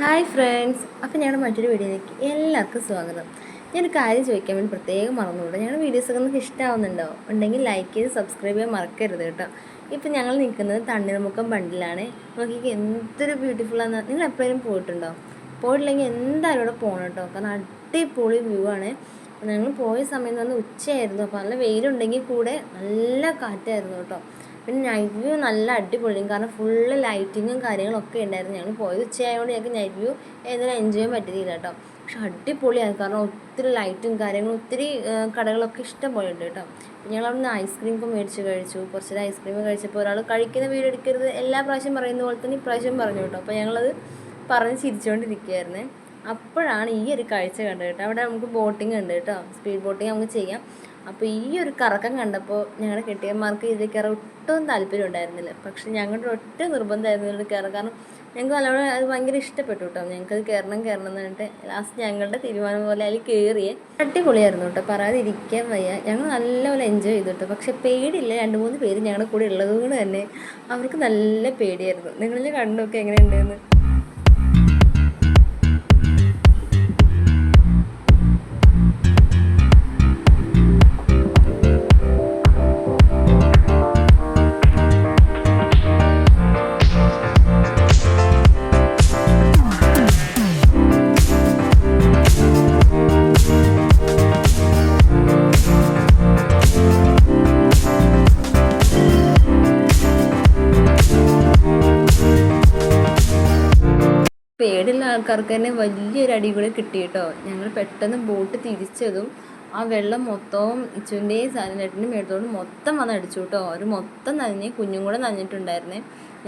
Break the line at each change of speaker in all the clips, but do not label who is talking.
Hi friends, അപ്പോൾ ഞങ്ങളുടെ മറ്റൊരു വീഡിയോയിലേക്ക് എല്ലാവർക്കും സ്വാഗതം. ഞാനൊരു കാര്യം ചോദിക്കാൻ വേണ്ടി പ്രത്യേകം മറന്നുകൂടെ. ഞങ്ങളുടെ വീഡിയോസൊക്കെ നിങ്ങൾക്ക് ഇഷ്ടമാവുന്നുണ്ടോ? ഉണ്ടെങ്കിൽ ലൈക്ക് ചെയ്ത് സബ്സ്ക്രൈബ് ചെയ്യാൻ മറക്കരുത് കേട്ടോ. ഇപ്പോൾ ഞങ്ങൾ നിൽക്കുന്നത് തണ്ണീർമുക്കം ബണ്ടിലാണ്. നോക്കിക്ക് എന്തൊരു ബ്യൂട്ടിഫുള്ളാണ്. നിങ്ങൾ എപ്പോഴും പോയിട്ടുണ്ടോ? പോയിട്ടില്ലെങ്കിൽ എന്തായാലും ഇവിടെ പോകണം കേട്ടോ. കാരണം അടിപൊളി വ്യൂ ആണ്. ഞങ്ങൾ പോയ സമയം എന്ന് പറഞ്ഞാൽ ഉച്ചയായിരുന്നു. അപ്പോൾ നല്ല വെയിലുണ്ടെങ്കിൽ കൂടെ നല്ല കാറ്റായിരുന്നു കേട്ടോ. പിന്നെ നൈറ്റ് വ്യൂ നല്ല അടിപൊളിയും, കാരണം ഫുള്ള് ലൈറ്റിങ്ങും കാര്യങ്ങളൊക്കെ ഉണ്ടായിരുന്നു. ഞങ്ങൾ പോയത് ഉച്ചയായതുകൊണ്ട് ഞങ്ങൾക്ക് നൈറ്റ് വ്യൂ ഏതായാലും എൻജോയ് ചെയ്യാൻ പറ്റിയില്ല കേട്ടോ. പക്ഷെ അടിപൊളിയായിരുന്നു, കാരണം ഒത്തിരി ലൈറ്റും കാര്യങ്ങളും ഒത്തിരി കടകളൊക്കെ ഇഷ്ടം പോലെ ഉണ്ട് കേട്ടോ. ഞങ്ങൾ അവിടെ നിന്ന് ഐസ്ക്രീമൊക്കെ മേടിച്ച് കഴിച്ചു. കുറച്ച് ഐസ്ക്രീം കഴിച്ചപ്പോൾ ഒരാൾ കഴിക്കുന്ന വീഡിയോ എടുക്കരുത് എല്ലാ പ്രാവശ്യം പറയുന്ന പോലെ തന്നെ ഇപ്രാവശ്യം പറഞ്ഞു കേട്ടോ. അപ്പോൾ ഞങ്ങളത് പറഞ്ഞ് ചിരിച്ചുകൊണ്ടിരിക്കുകയായിരുന്നേ. അപ്പോഴാണ് ഈ ഒരു കാഴ്ച കണ്ടത് കേട്ടോ. അവിടെ നമുക്ക് ബോട്ടിംഗ് ഉണ്ട് കേട്ടോ, സ്പീഡ് ബോട്ടിംഗ് നമുക്ക് ചെയ്യാം. അപ്പോൾ ഈ ഒരു കറക്കം കണ്ടപ്പോൾ ഞങ്ങളുടെ കെട്ടിയന്മാർക്ക് ഇതിൽ കയറാൻ ഒട്ടും താല്പര്യം ഉണ്ടായിരുന്നില്ല. പക്ഷെ ഞങ്ങളുടെ ഒറ്റ നിർബന്ധമായിരുന്നു ഇതിൽ കയറാൻ, കാരണം ഞങ്ങൾക്ക് നല്ലോണം അത് ഭയങ്കര ഇഷ്ടപ്പെട്ടു കേട്ടോ. ഞങ്ങൾക്കത് കയറണം എന്ന് പറഞ്ഞിട്ട് ലാസ്റ്റ് ഞങ്ങളുടെ തീരുമാനം പോലെ അതിൽ കയറിയേ. അടിപൊളിയായിരുന്നു കേട്ടോ, പറയാതിരിക്കാൻ വയ്യ. ഞങ്ങൾ നല്ലപോലെ എൻജോയ് ചെയ്തു കേട്ടോ. പക്ഷെ പേടിയില്ല, 2-3 പേര് ഞങ്ങളുടെ കൂടെ ഉള്ളതുകൊണ്ട് തന്നെ അവർക്ക് നല്ല പേടിയായിരുന്നു. നിങ്ങളിൽ കണ്ടൊക്കെ എങ്ങനെയുണ്ടെന്ന്. പേടിയുള്ള ആൾക്കാർക്ക് തന്നെ വലിയൊരു അടിപൊളി കിട്ടി കേട്ടോ. ഞങ്ങൾ പെട്ടെന്ന് ബോട്ട് തിരിച്ചതും ആ വെള്ളം മൊത്തവും ഇച്ചുവിൻ്റെയും സാധനത്തിൻ്റെ മേടത്തോട് മൊത്തം വന്ന് അടിച്ചു കേട്ടോ. അവർ മൊത്തം നനഞ്ഞ്, കുഞ്ഞും കൂടെ നനഞ്ഞിട്ടുണ്ടായിരുന്നേ.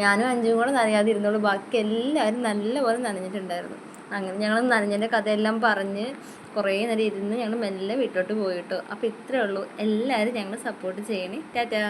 ഞാനും അഞ്ചും കൂടെ നനയാതിരുന്നോളൂ, ബാക്കി എല്ലാവരും നല്ലപോലെ നനഞ്ഞിട്ടുണ്ടായിരുന്നു. അങ്ങനെ ഞങ്ങൾ നനഞ്ഞതിൻ്റെ കഥയെല്ലാം പറഞ്ഞ് കുറേ നേരം ഇരുന്ന് ഞങ്ങൾ മെല്ലെ വീട്ടോട്ട് പോയി കേട്ടോ. അപ്പോൾ ഇത്രയേ ഉള്ളൂ. എല്ലാവരും ഞങ്ങൾ സപ്പോർട്ട് ചെയ്യണേ. ടാറ്റാ.